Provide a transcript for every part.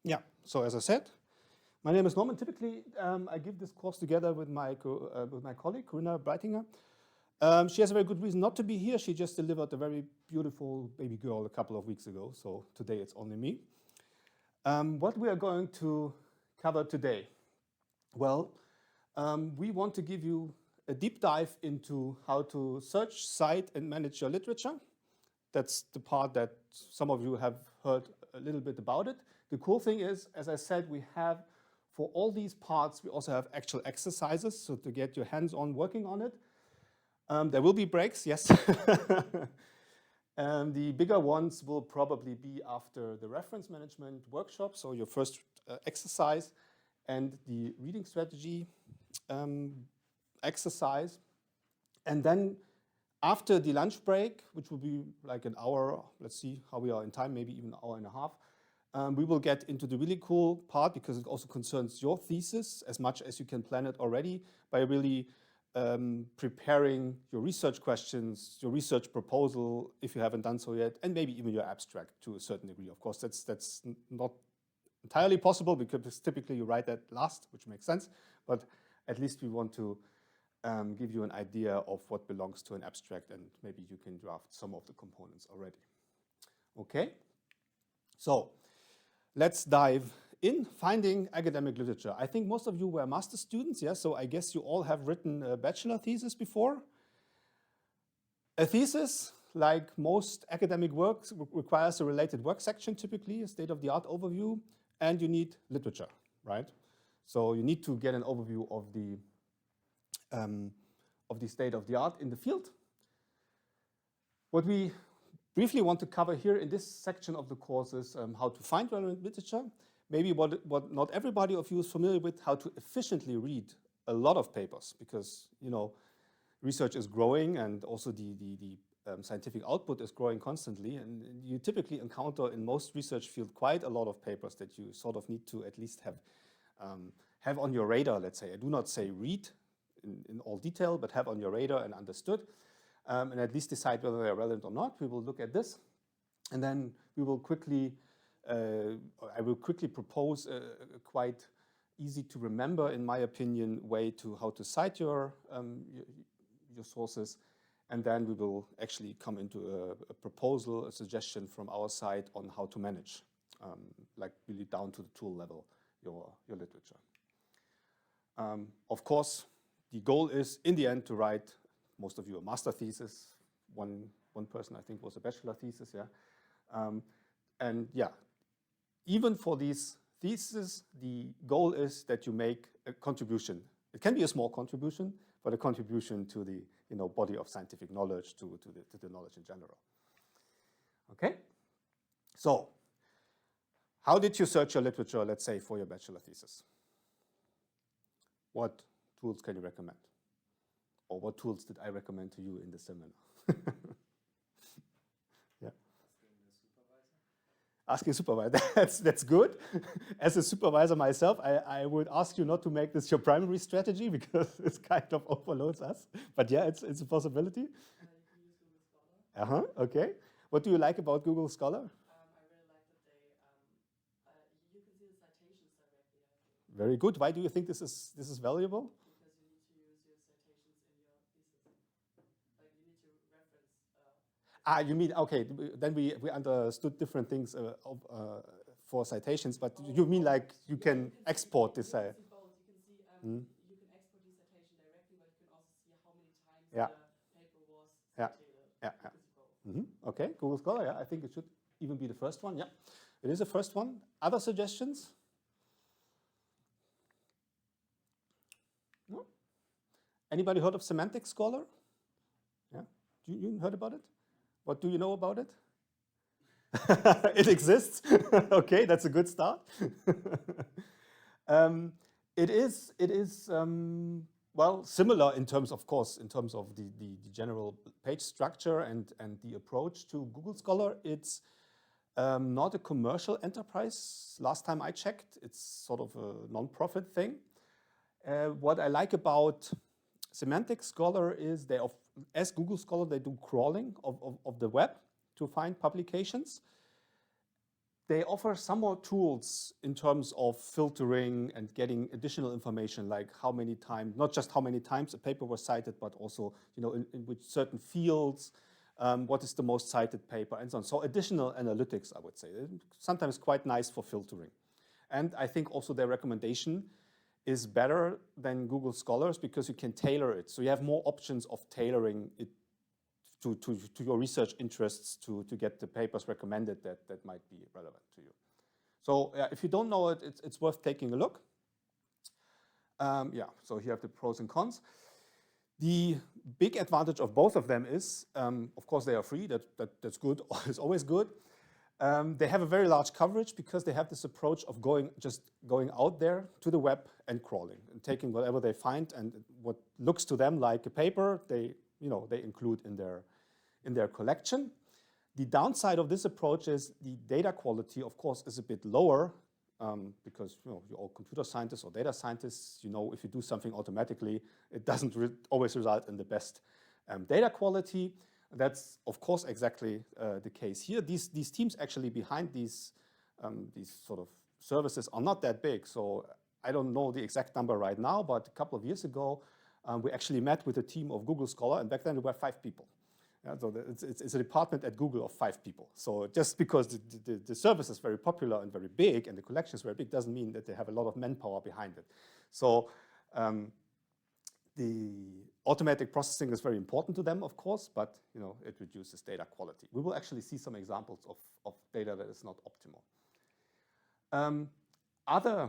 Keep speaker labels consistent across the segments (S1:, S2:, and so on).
S1: Yeah, so as I said, my name is Norman. Typically, I give this course together with my colleague, Corinna Breitinger. She has a very good reason not to be here. She just delivered a very beautiful baby girl a couple of weeks ago, so today it's only me. What we are going to cover today? Well, we want to give you a deep dive into how to search, cite, and manage your literature. That's the part that some of you have heard a little bit about it. The cool thing is, as I said, we have, for all these parts, we also have actual exercises, so to get your hands on working on it. There will be breaks, yes. The bigger ones will probably be after the reference management workshop, so your first exercise, and the reading strategy exercise. And then after the lunch break, which will be like an hour, let's see how we are in time, maybe even an hour and a half, we will get into the really cool part, because it also concerns your thesis as much as you can plan it already, by really preparing your research questions, your research proposal, if you haven't done so yet, and maybe even your abstract to a certain degree. Of course, that's not entirely possible, because typically you write that last, which makes sense, but at least we want to give you an idea of what belongs to an abstract, and maybe you can draft some of the components already. Okay, so let's dive in. Finding academic literature. I think most of you were master students, yeah, so I guess you all have written a bachelor thesis before. A thesis, like most academic works, requires a related work section, typically a state-of-the-art overview, and you need literature, right? So you need to get an overview of the state-of-the-art in the field. What we briefly want to cover here in this section of the course is how to find relevant literature. Maybe what not everybody of you is familiar with, how to efficiently read a lot of papers, because research is growing, and also the scientific output is growing constantly, and you typically encounter in most research field quite a lot of papers that you sort of need to at least have on your radar, let's say. I do not say read in all detail, but have on your radar and understood, and at least decide whether they're relevant or not. We will look at this, and then we will quickly, I will quickly propose a quite easy to remember, in my opinion, way to how to cite your sources, and then we will actually come into a proposal, a suggestion from our side on how to manage, like really down to the tool level, your literature. Of course, the goal is, in the end, to write, most of you, a master thesis. One person, I think, was a bachelor thesis, yeah. And yeah, even for these theses, the goal is that you make a contribution. It can be a small contribution, but a contribution to the body of scientific knowledge, to the knowledge in general. Okay? So, how did you search your literature, let's say, for your bachelor thesis? What tools can you recommend? Or what tools did I recommend to you in the seminar? Yeah. Asking the supervisor. That's good. As a supervisor myself, I would ask you not to make this your primary strategy, because it kind of overloads us. But yeah, it's a possibility.
S2: You can use Google Scholar.
S1: Okay. What do you like about Google Scholar?
S2: I really like that you can see the citations directly, I think.
S1: Very good. Why do you think this is valuable?
S2: Because you need to use your citations in your thesis. Like you need to reference.
S1: You mean, okay, then we understood different things for citations, but you mean like you can export this?
S2: You can see both. You can see you can export the citation directly, but you can also see how many times the paper was cited.
S1: Yeah.
S2: You can see both.
S1: Okay, Google Scholar, yeah, I think it should even be the first one, yeah. It is the first one. Other suggestions? No? Anybody heard of Semantic Scholar? Yeah, you heard about it? What do you know about it? It exists. Okay, that's a good start. It is well, similar in terms, of course, in terms of the general page structure and the approach to Google Scholar. It's not a commercial enterprise. Last time I checked, it's sort of a non-profit thing. What I like about Semantic Scholar is as Google Scholar, they do crawling of the web to find publications. They offer some more tools in terms of filtering and getting additional information, like how many times, not just how many times a paper was cited, but also, in which certain fields, what is the most cited paper, and so on. So additional analytics, I would say, sometimes quite nice for filtering. And I think also their recommendation is better than Google Scholars because you can tailor it. So you have more options of tailoring it to your research interests to get the papers recommended that might be relevant to you. So if you don't know it, it's worth taking a look. So here have the pros and cons. The big advantage of both of them is, of course, they are free. That's good. It's always good. They have a very large coverage because they have this approach of just going out there to the web and crawling and taking whatever they find and what looks to them like a paper, they include in their collection. The downside of this approach is the data quality, of course, is a bit lower because you're all computer scientists or data scientists. If you do something automatically, it doesn't always result in the best data quality. That's, of course, exactly the case here. These teams actually behind these sort of services are not that big. So I don't know the exact number right now, but a couple of years ago, we actually met with a team of Google Scholar, and back then there were 5 people. Yeah, so it's a department at Google of 5 people. So just because the service is very popular and very big, and the collection is very big, doesn't mean that they have a lot of manpower behind it. So the automatic processing is very important to them, of course, but it reduces data quality. We will actually see some examples of data that is not optimal. Other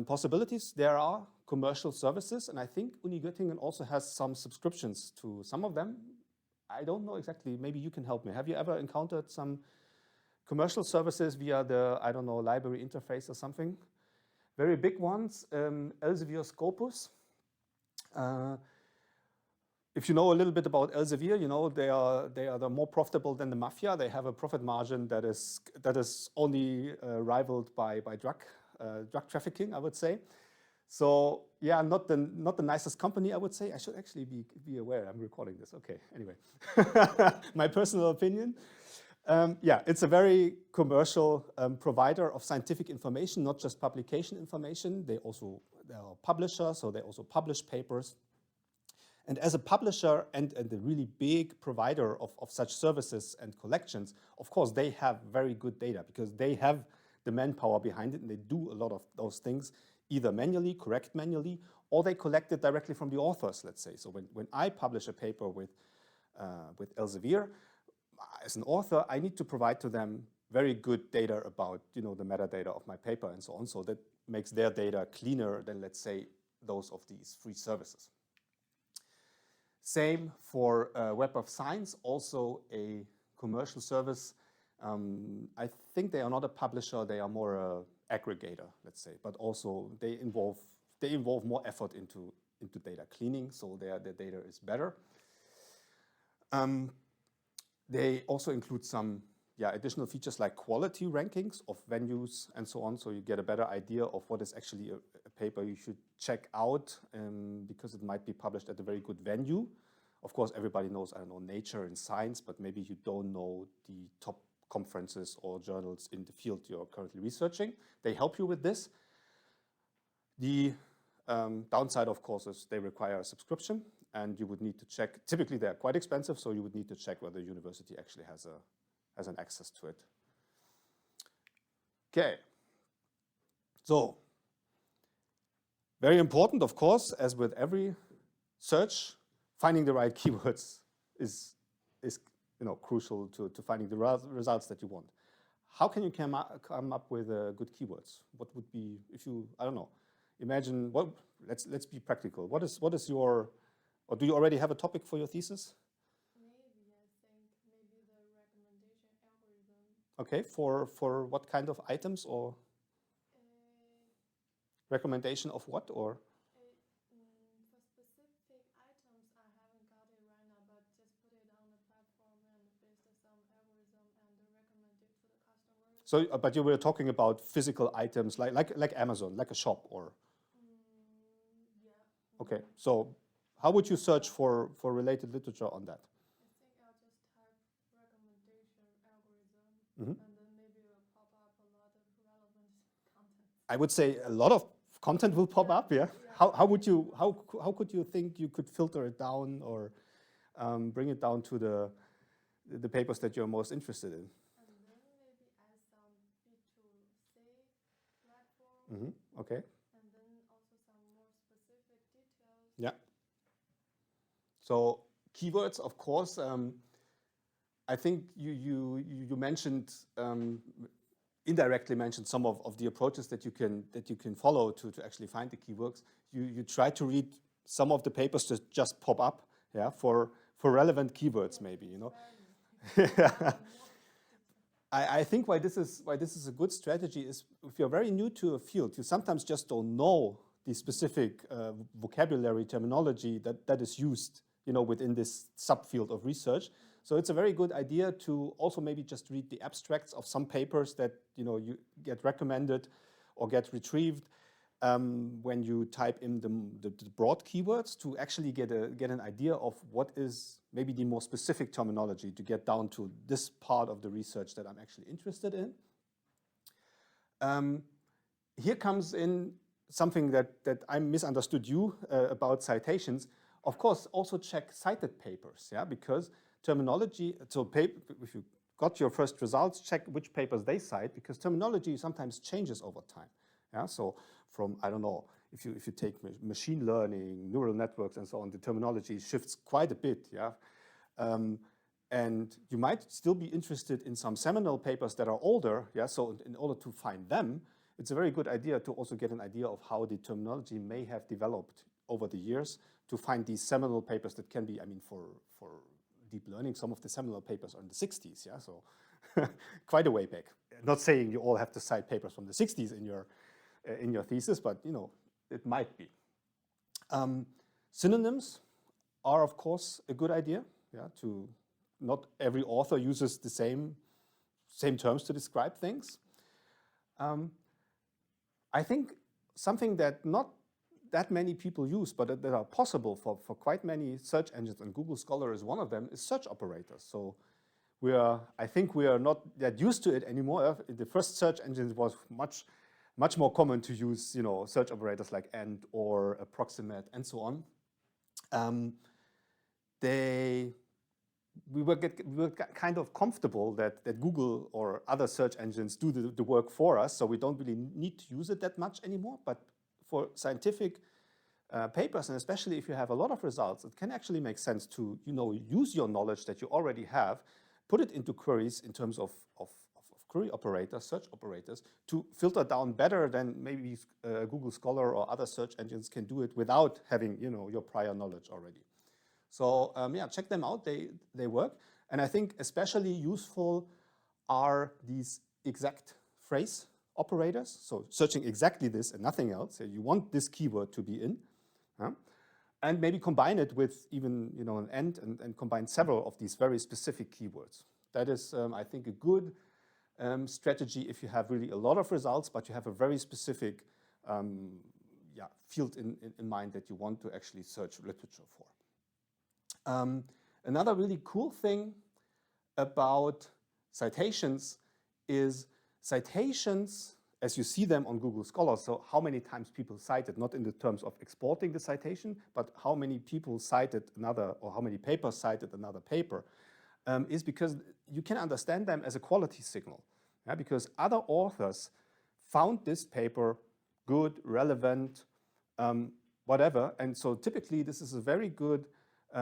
S1: possibilities, there are commercial services, and I think Uni Göttingen also has some subscriptions to some of them. I don't know exactly, maybe you can help me. Have you ever encountered some commercial services via the, library interface or something? Very big ones, Elsevier Scopus. If you know a little bit about Elsevier, they are the more profitable than the mafia. They have a profit margin that is only rivaled by drug trafficking, I would say. So yeah, not the nicest company, I would say. I should actually be aware. I'm recording this. Okay. Anyway, my personal opinion. It's a very commercial provider of scientific information, not just publication information. They are a publisher, so they also publish papers. And as a publisher and a really big provider of such services and collections, of course, they have very good data because they have the manpower behind it, and they do a lot of those things, either manually, correct manually, or they collect it directly from the authors, let's say. So when I publish a paper with Elsevier, as an author, I need to provide to them very good data about the metadata of my paper and so on. So that makes their data cleaner than, let's say, those of these free services. Same for Web of Science, also a commercial service. I think they are not a publisher, they are more an aggregator, let's say, but also they involve more effort into data cleaning, so their data is better. They also include some additional features like quality rankings of venues and so on, so you get a better idea of what is actually a paper you should check out because it might be published at a very good venue. Of course, everybody knows, Nature and Science, but maybe you don't know the top conferences or journals in the field you're currently researching. They help you with this. The downside, of course, is they require a subscription, and you would need to check. Typically, they're quite expensive, so you would need to check whether the university actually has an access to it. Okay. So, very important, of course, as with every search, finding the right keywords is crucial to finding the results that you want. How can you come up with good keywords? What would be, if you, imagine, let's be practical. What is your, or do you already have a topic for your thesis?
S2: Maybe, I think, maybe the recommendation algorithm.
S1: Okay, for what kind of items or recommendation of what, or?
S2: For specific items, I haven't got it right now, but just put it on the platform and based on some algorithm and recommend it to the customers.
S1: So, but you were talking about physical items like Amazon, like a shop, or?
S2: Yeah.
S1: Okay, so how would you search for related literature on that?
S2: I think I'll just type recommendation algorithm, and then maybe it will pop up
S1: I would say a lot of content will pop up. Yeah. How could you think you could filter it down or bring it down to the papers that you're most interested in?
S2: And then maybe add some B2C platform.
S1: Okay.
S2: And then also some more specific details.
S1: Yeah. So keywords, of course. I think you mentioned indirectly mentioned some of the approaches that you can follow to actually find the keywords. You try to read some of the papers that just pop up, yeah, for relevant keywords, maybe, you know. I think why this is a good strategy is if you're very new to a field, you sometimes just don't know the specific vocabulary terminology that is used, you know, within this subfield of research. So it's a very good idea to also maybe just read the abstracts of some papers that, you know, you get recommended or get retrieved when you type in the broad keywords to actually get an idea of what is maybe the more specific terminology to get down to this part of the research that I'm actually interested in. Here comes in something that I misunderstood you about citations. Of course, also check cited papers, yeah, because terminology, so if you got your first results, check which papers they cite, because terminology sometimes changes over time. Yeah, so from, I don't know, if you take machine learning, neural networks and so on, the terminology shifts quite a bit, yeah. And you might still be interested in some seminal papers that are older, yeah, so in order to find them, it's a very good idea to also get an idea of how the terminology may have developed over the years to find these seminal papers that can be, I mean, for deep learning, some of the seminal papers are in the 60s, yeah, so quite a way back. Not saying you all have to cite papers from the 60s in your thesis, but, you know, it might be. Synonyms are, of course, a good idea, yeah, to not every author uses the same terms to describe things. I think something that not that many people use, but that are possible for quite many search engines, and Google Scholar is one of them, is search operators. So I think we are not that used to it anymore. The first search engines was much more common to use, you know, search operators like AND or approximate and so on. We were kind of comfortable that Google or other search engines do the work for us, so we don't really need to use it that much anymore. But for scientific papers, and especially if you have a lot of results, it can actually make sense to, you know, use your knowledge that you already have, put it into queries in terms of query operators, search operators, to filter down better than maybe Google Scholar or other search engines can do it without having, you know, your prior knowledge already. So yeah, check them out, they work. And I think especially useful are these exact phrase operators. So searching exactly this and nothing else. So you want this keyword to be in. And maybe combine it with even, you know, an and combine several of these very specific keywords. That is, I think, a good strategy if you have really a lot of results, but you have a very specific field in mind that you want to actually search literature for. Another really cool thing about citations is citations, as you see them on Google Scholar, so how many times people cite it, not in the terms of exporting the citation, but how many people cited another, or how many papers cited another paper, is because you can understand them as a quality signal. Yeah, because other authors found this paper good, relevant, whatever, and so typically this is a very good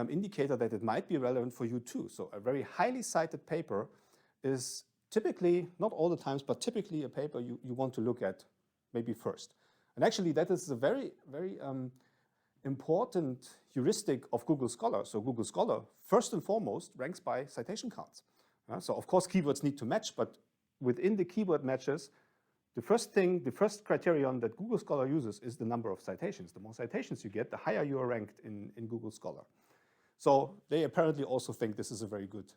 S1: indicator that it might be relevant for you too. So a very highly cited paper is typically, not all the times, but typically a paper you want to look at maybe first. And actually that is a very, very important heuristic of Google Scholar. So Google Scholar, first and foremost, ranks by citation counts. So of course keywords need to match, but within the keyword matches, the first criterion that Google Scholar uses is the number of citations. The more citations you get, the higher you are ranked in Google Scholar. So they apparently also think this is a very good,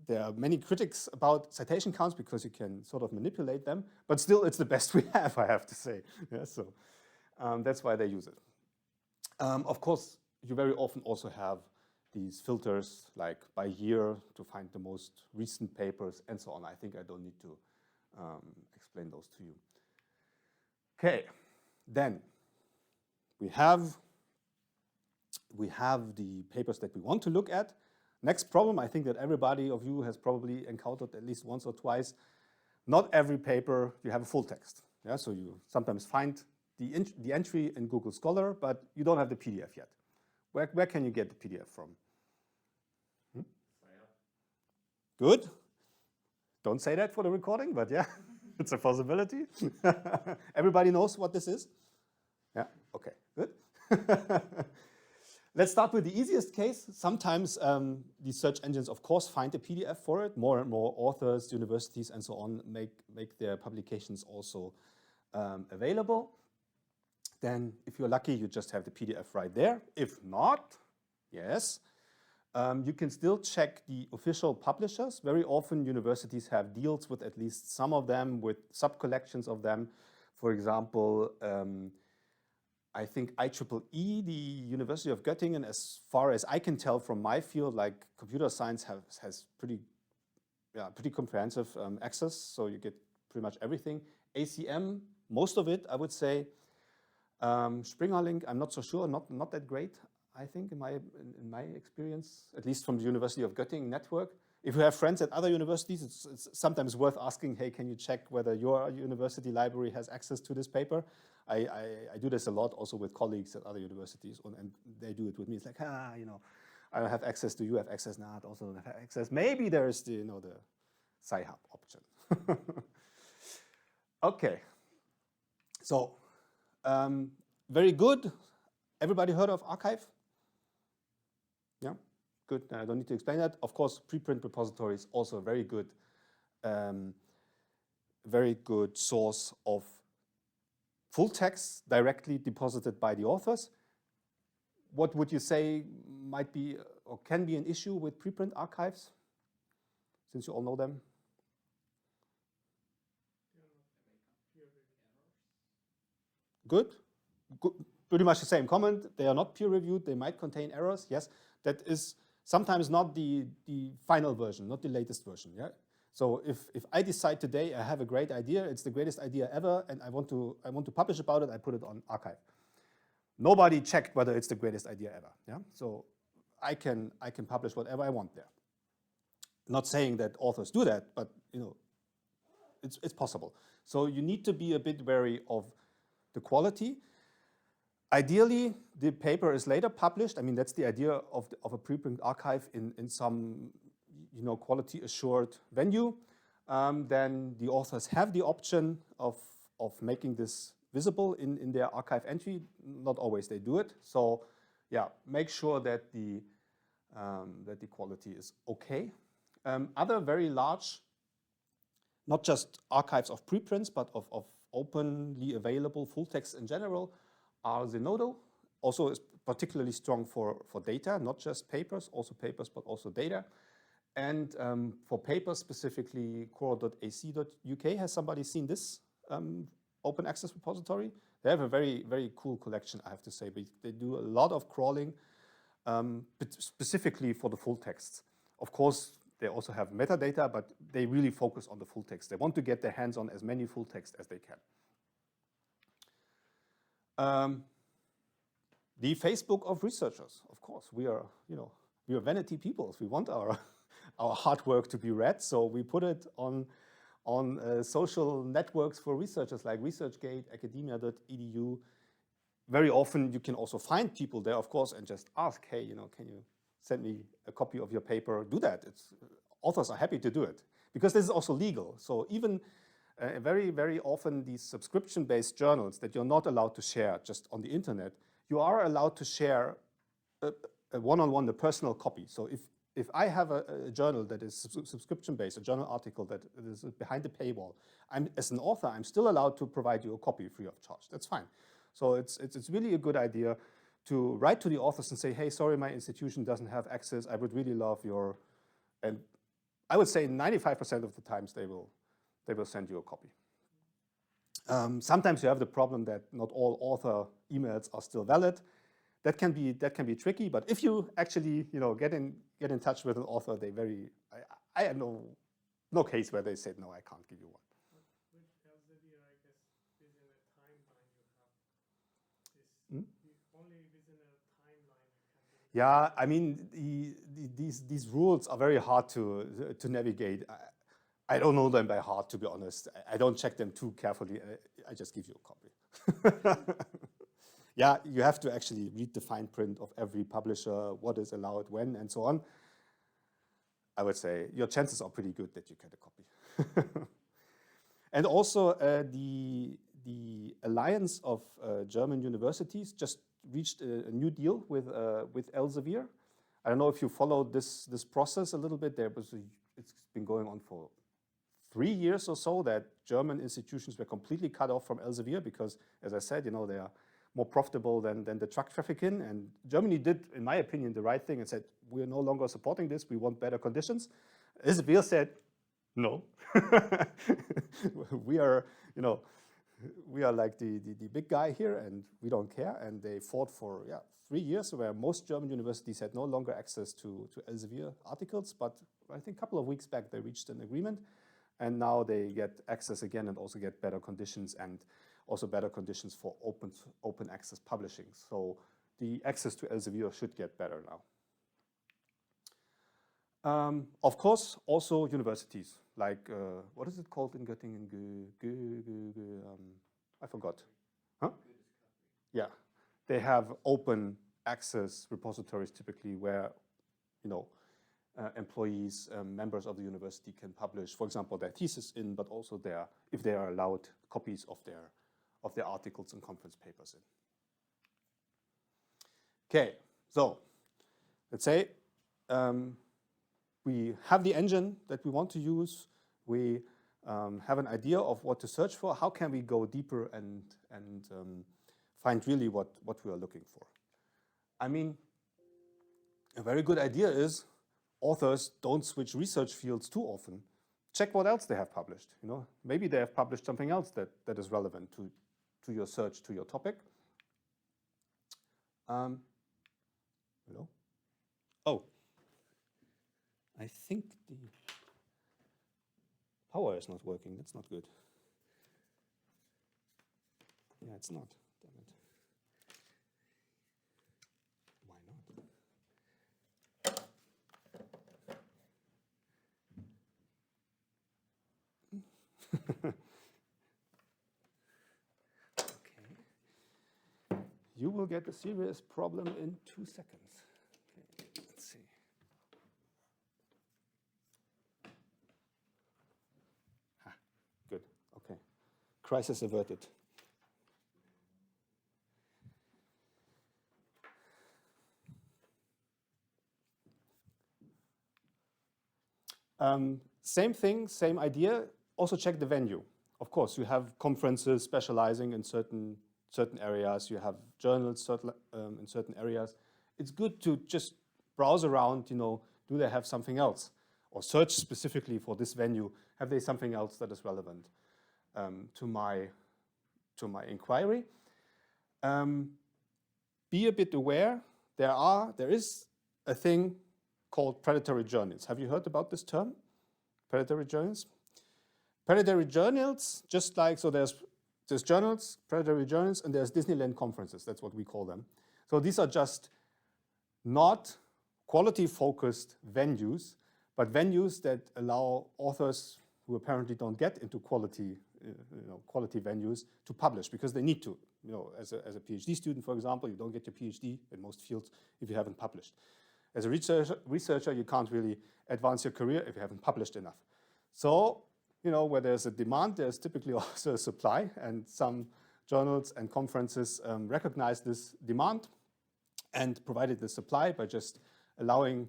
S1: there are many critics about citation counts because you can sort of manipulate them, but still it's the best we have, I have to say. Yeah, so that's why they use it. Of course, you very often also have these filters like by year to find the most recent papers and so on. I think I don't need to explain those to you. Okay, then we have the papers that we want to look at. Next problem, I think that everybody of you has probably encountered at least once or twice. Not every paper you have a full text. Yeah, so you sometimes find the entry in Google Scholar, but you don't have the PDF yet. Where can you get the PDF from? Good. Don't say that for the recording, but yeah, it's a possibility. Everybody knows what this is? Yeah, okay, good. Let's start with the easiest case. Sometimes these search engines, of course, find a PDF for it. More and more authors, universities, and so on make their publications also available. Then, if you're lucky, you just have the PDF right there. If not, yes, you can still check the official publishers. Very often, universities have deals with at least some of them, with sub-collections of them. For example, I think IEEE, the University of Göttingen, as far as I can tell from my field, like computer science has pretty comprehensive access, so you get pretty much everything. ACM, most of it, I would say. Springerlink, I'm not so sure, not that great, I think, in my experience, at least from the University of Göttingen network. If you have friends at other universities, it's sometimes worth asking, hey, can you check whether your university library has access to this paper? I do this a lot also with colleagues at other universities, and they do it with me. It's like, I don't have access, do you have access? No, I also don't have access. Maybe there is the Sci-Hub option. Okay, so very good. Everybody heard of Archive? Yeah, good. I don't need to explain that. Of course, preprint repository is also a very good source of full text directly deposited by the authors. What would you say might be or can be an issue with preprint archives, since you all know them? Good. Pretty much the same comment. They are not peer-reviewed. They might contain errors. Yes, that is sometimes not the final version, not the latest version. Yeah. So if I decide today I have a great idea, it's the greatest idea ever, and I want to publish about it, I put it on archive. Nobody checked whether it's the greatest idea ever. Yeah. So I can publish whatever I want there. Not saying that authors do that, but it's possible. So you need to be a bit wary of the quality. Ideally, the paper is later published. I mean, that's the idea of a preprint archive in some quality assured venue. Then the authors have the option of making this visible in their archive entry. Not always they do it. So yeah, make sure that the quality is okay. Other very large, not just archives of preprints, but of openly available full text in general, are Zenodo. Also is particularly strong for data, not just papers, but also data. And for papers specifically, coral.ac.uk. Has somebody seen this open access repository? They have a very, very cool collection, I have to say. They do a lot of crawling, specifically for the full texts. Of course, they also have metadata, but they really focus on the full text. They want to get their hands on as many full text as they can. The Facebook of researchers, of course. We are vanity peoples. We want our hard work to be read, so we put it on social networks for researchers like ResearchGate, academia.edu. Very often you can also find people there, of course, and just ask, hey, can you send me a copy of your paper? Do that. Authors are happy to do it because this is also legal. So even very, very often these subscription-based journals that you're not allowed to share just on the internet, you are allowed to share a one-on-one, a personal copy. So if I have a journal that is subscription-based, a journal article that is behind the paywall, as an author, I'm still allowed to provide you a copy free of charge. That's fine. So it's really a good idea to write to the authors and say, hey, sorry, my institution doesn't have access. I would really love your, and I would say 95% of the times they will send you a copy. Sometimes you have the problem that not all author emails are still valid. That can be tricky, but if you actually get in touch with an author, I have no case where they said no, I can't give you one. Yeah, I mean, these rules are very hard to navigate. I don't know them by heart, to be honest. I don't check them too carefully. I just give you a copy. Yeah, you have to actually read the fine print of every publisher, what is allowed when, and so on. I would say your chances are pretty good that you get a copy. And also, the Alliance of German Universities just reached a new deal with Elsevier. I don't know if you followed this process a little bit. It's been going on for 3 years or so that German institutions were completely cut off from Elsevier because, as I said, they are more profitable than the truck traffic in. And Germany did, in my opinion, the right thing and said, we're no longer supporting this. We want better conditions. Elsevier said, no. we are, we are like the big guy here and we don't care. And they fought for 3 years where most German universities had no longer access to Elsevier articles. But I think a couple of weeks back they reached an agreement. And now they get access again and also get better conditions and also better conditions for open access publishing. So the access to Elsevier should get better now. Of course, also universities, like, what is it called in Göttingen? I forgot. Huh? Yeah, they have open access repositories typically where, employees, members of the university can publish, for example, their thesis in, but also if they are allowed, copies of their articles and conference papers in. Okay, so let's say we have the engine that we want to use. We have an idea of what to search for. How can we go deeper and find really what we are looking for? I mean, a very good idea is authors don't switch research fields too often. Check what else they have published. Maybe they have published something else that is relevant to your search, to your topic. Hello? Oh, I think the power is not working. That's not good. Yeah, it's not. Damn it. Why not? Okay. You will get a serious problem in 2 seconds. Okay, let's see. Good. Okay. Crisis averted. Same thing, same idea. Also check the venue. Of course, you have conferences specializing in certain areas. You have journals in certain areas. It's good to just browse around. Do they have something else, or search specifically for this venue? Have they something else that is relevant to my inquiry? Be a bit aware. There is a thing called predatory journals. Have you heard about this term? Predatory journals? Predatory journals, just like, so there's journals, predatory journals, and there's Disneyland conferences. That's what we call them. So these are just not quality-focused venues, but venues that allow authors who apparently don't get into quality venues to publish because they need to. As a PhD student, for example, you don't get your PhD in most fields if you haven't published. As a researcher, you can't really advance your career if you haven't published enough. So, where there's a demand, there's typically also a supply, and some journals and conferences recognize this demand and provided the supply by just allowing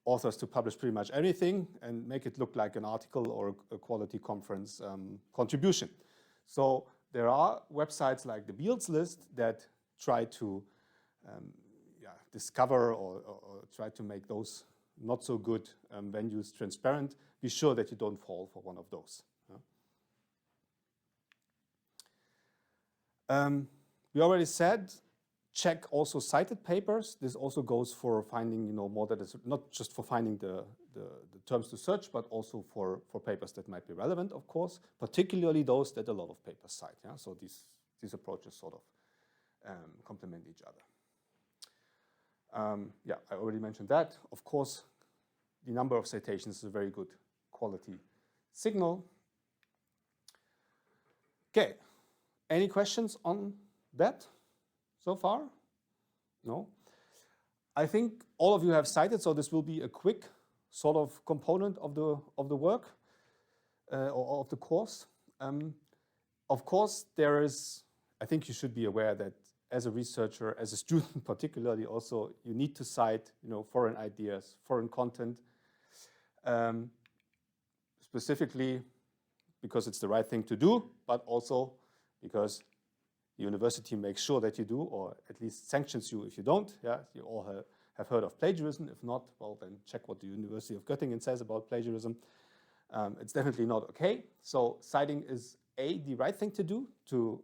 S1: authors to publish pretty much anything and make it look like an article or a quality conference contribution. So there are websites like the Beals list that try to discover or try to make those not so good venues transparent. Be sure that you don't fall for one of those. We already said, check also cited papers. This also goes for finding, more that is not just for finding the terms to search, but also for papers that might be relevant, of course, particularly those that a lot of papers cite. Yeah? So these approaches sort of complement each other. Yeah, I already mentioned that. Of course, the number of citations is a very good quality signal. Okay, any questions on that so far? No? I think all of you have cited, so this will be a quick sort of component of the work or of the course. Of course, I think you should be aware that as a researcher, as a student particularly also, you need to cite, foreign ideas, foreign content, specifically because it's the right thing to do, but also because the university makes sure that you do, or at least sanctions you if you don't. Yeah, you all have heard of plagiarism. If not, well, then check what the University of Göttingen says about plagiarism. It's definitely not okay. So citing is the right thing to do to,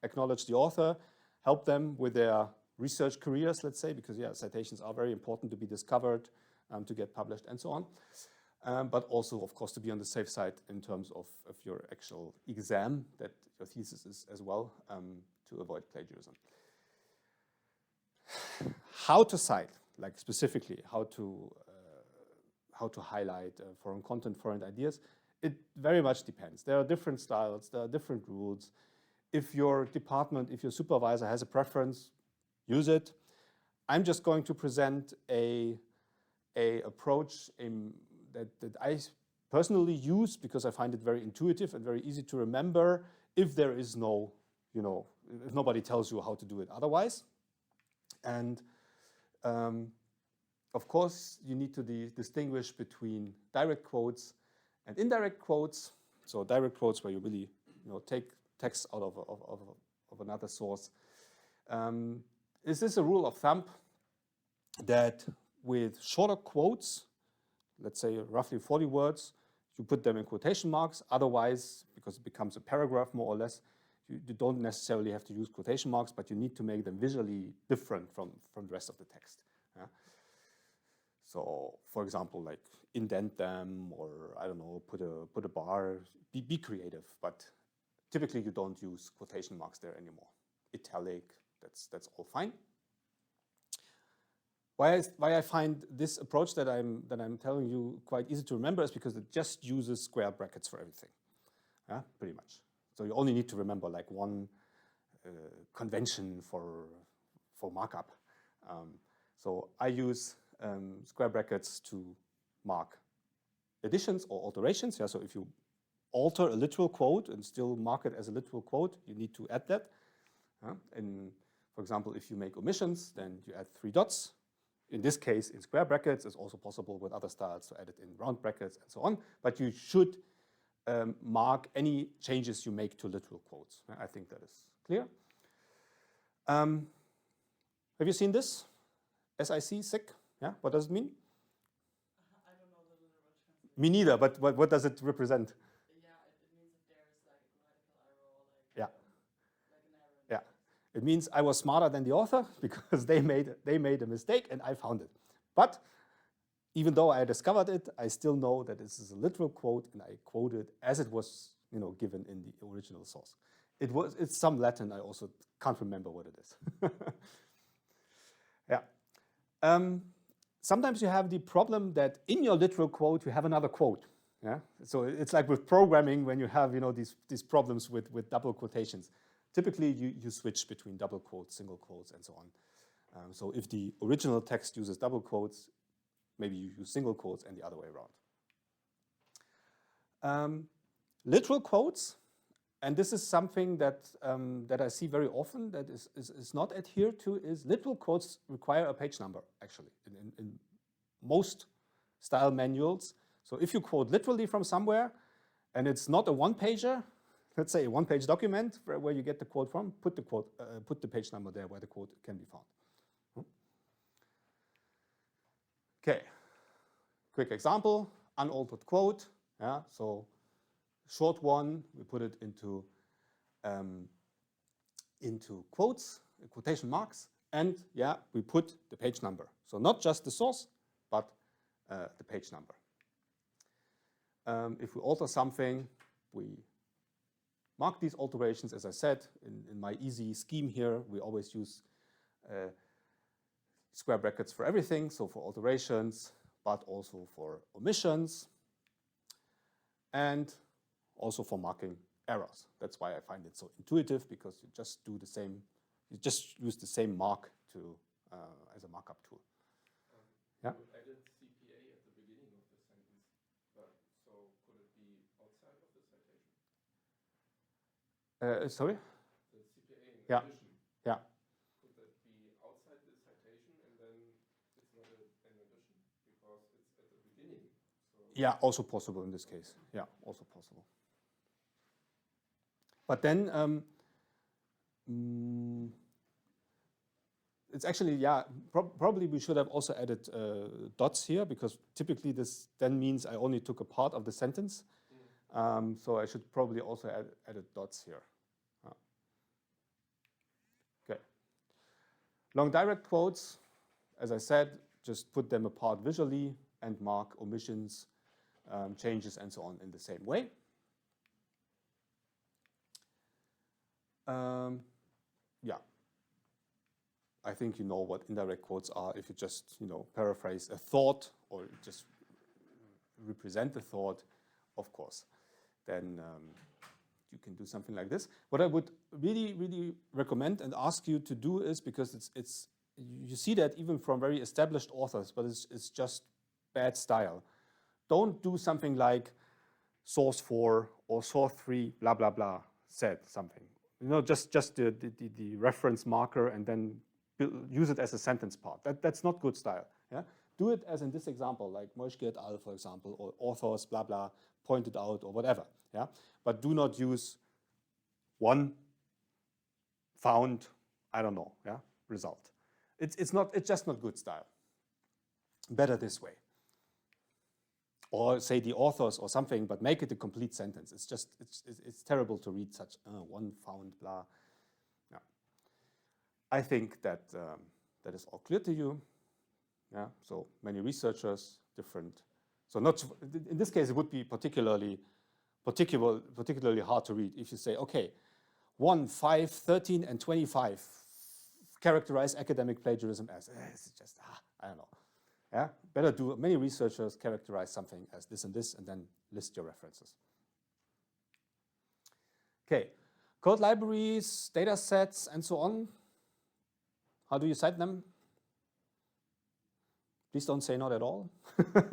S1: acknowledge the author, help them with their research careers, let's say, because citations are very important to be discovered, to get published, and so on. But also, of course, to be on the safe side in terms of your actual exam, that your thesis is as well, to avoid plagiarism. How to cite, like specifically, how to highlight foreign content, foreign ideas, it very much depends. There are different styles, there are different rules. If your department, if your supervisor has a preference, use it. I'm just going to present a approach that I personally use because I find it very intuitive and very easy to remember if there is no, if nobody tells you how to do it otherwise. And of course, you need to distinguish between direct quotes and indirect quotes. So direct quotes where you really, take text out of another source. Is this a rule of thumb that with shorter quotes, let's say roughly 40 words, you put them in quotation marks. Otherwise, because it becomes a paragraph more or less, you don't necessarily have to use quotation marks, but you need to make them visually different from the rest of the text. Yeah? So, for example, like indent them, or I don't know, put a bar. Be creative, but typically you don't use quotation marks there anymore. Italic, that's all fine. Why I find this approach that I'm telling you quite easy to remember is because it just uses square brackets for everything. Yeah, pretty much. So you only need to remember like one convention for markup. So I use square brackets to mark additions or alterations. Yeah, so if you alter a literal quote and still mark it as a literal quote, you need to add that. And for example, if you make omissions, then you add 3 dots. In this case, in square brackets. It's also possible with other styles to add it in round brackets and so on. But you should mark any changes you make to literal quotes. I think that is clear. Have you seen this? SIC? Yeah, what does it mean?
S3: I don't know the literal translation.
S1: Me neither, but what does it represent?
S3: Yeah, it means if there's like a grammatical error or like,
S1: Yeah.
S3: Like an error in
S1: Yeah.
S3: the text.
S1: It means I was smarter than the author because they made a mistake and I found it. But even though I discovered it, I still know that this is a literal quote and I quote it as it was, given in the original source. It's some Latin. I also can't remember what it is. Yeah. Sometimes you have the problem that in your literal quote you have another quote. Yeah. So it's like with programming when you have these problems with double quotations. Typically, you switch between double quotes, single quotes, and so on. So if the original text uses double quotes, maybe you use single quotes and the other way around. Literal quotes, and this is something that I see very often that is not adhered to, is literal quotes require a page number, actually, in most style manuals. So if you quote literally from somewhere, and it's not a one-pager, let's say a one-page document where you get the quote from, put the page number there where the quote can be found. Okay, quick example, unaltered quote. Yeah, so short one, we put it into quotes, quotation marks, and yeah, we put the page number. So not just the source, but the page number. If we alter something, we mark these alterations. As I said, in my easy scheme here, we always use square brackets for everything, so for alterations, but also for omissions, and also for marking errors. That's why I find it so intuitive, because you just do the same, you just use the same mark to as a markup tool. Yeah.
S4: You added CPA at the beginning of the sentence, but so could it be outside of the citation?
S1: Sorry?
S4: The CPA in
S1: Yeah.
S4: addition.
S1: Yeah.
S4: Could that be outside the citation and then it's not an addition because it's at the beginning? So
S1: Yeah, also possible in this case. Yeah, also possible. But then it's actually, yeah, probably we should have also added dots here, because typically this then means I only took a part of the sentence. So I should probably also added dots here. Okay. Long direct quotes, as I said, just put them apart visually and mark omissions, changes, and so on in the same way. Yeah, I think you know what indirect quotes are. If you just, paraphrase a thought or just represent the thought, of course, then you can do something like this. What I would really, really recommend and ask you to do is, because it's you see that even from very established authors, but it's just bad style. Don't do something like source 4 or source 3, blah, blah, blah, said something. Just the reference marker and then use it as a sentence part. That's not good style. Yeah? Do it as in this example, like Moschke et al., for example, or authors, blah, blah, pointed out, or whatever. Yeah? But do not use one found, I don't know, yeah, result. It's just not good style. Better this way. Or say the authors or something, but make it a complete sentence. It's terrible to read such one found, blah. Yeah. I think that that is all clear to you. Yeah. So many researchers, different. So not in this case, it would be particularly hard to read if you say, okay, 1, 5, 13, and 25 characterize academic plagiarism as. It's just I don't know. Yeah, better do. Many researchers characterize something as this, and then list your references. Okay, code libraries, data sets, and so on. How do you cite them? Please don't say not at all. Yeah.
S5: Data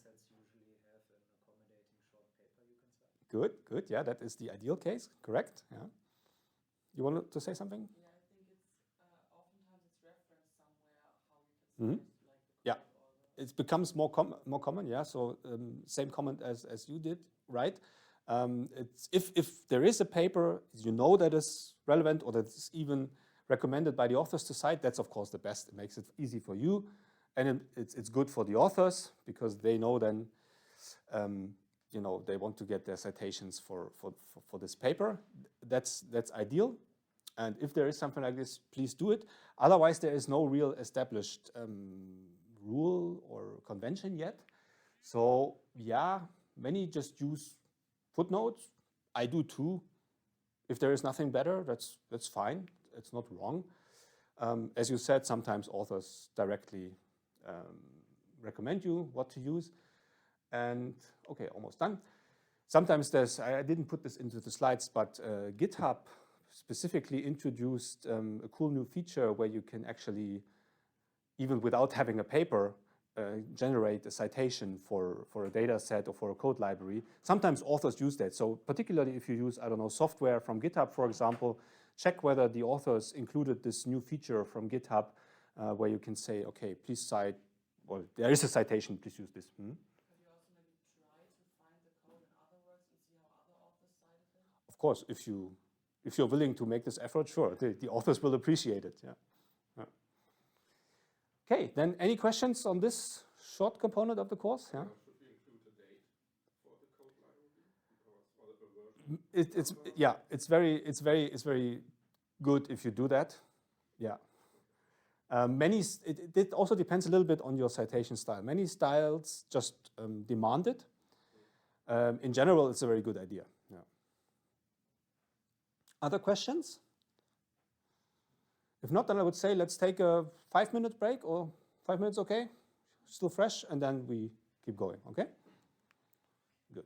S5: sets usually have an accommodating short paper you can cite.
S1: Good. Yeah, that is the ideal case. Correct. Yeah. You wanted to say something?
S3: Yeah, I think it's oftentimes it's referenced somewhere how we can cite like the
S1: Yeah.
S3: code or the
S1: It becomes more common, yeah. So same comment as you did, right? It's if there is a paper you know that is relevant or that is even recommended by the authors to cite, that's of course the best. It makes it easy for you, and it's good for the authors because they know then, they want to get their citations for this paper. That's ideal. And if there is something like this, please do it. Otherwise, there is no real established rule or convention yet. So yeah, many just use footnotes. I do too. If there is nothing better, that's fine. It's not wrong. As you said, sometimes authors directly recommend you what to use. And okay, almost done. Sometimes I didn't put this into the slides, but GitHub specifically introduced a cool new feature where you can actually, even without having a paper, generate a citation for a data set or for a code library. Sometimes authors use that. So particularly if you use, I don't know, software from GitHub, for example, check whether the authors included this new feature from GitHub where you can say, okay, please cite, well, there is a citation, please use this.
S3: Have you also maybe tried to find the code in other works and see how other authors cited it?
S1: Of course, if you're willing to make this effort, sure, the authors will appreciate it. Yeah. Okay, then any questions on this short component of the course? Yeah.
S4: should we include a date for the code library or the version?
S1: It's very good if you do that. Yeah. It also depends a little bit on your citation style. Many styles just demand it. In general, it's a very good idea. Yeah. Other questions? If not, then I would say let's take a 5-minute break, or 5 minutes, okay? Still fresh, and then we keep going, okay? Good.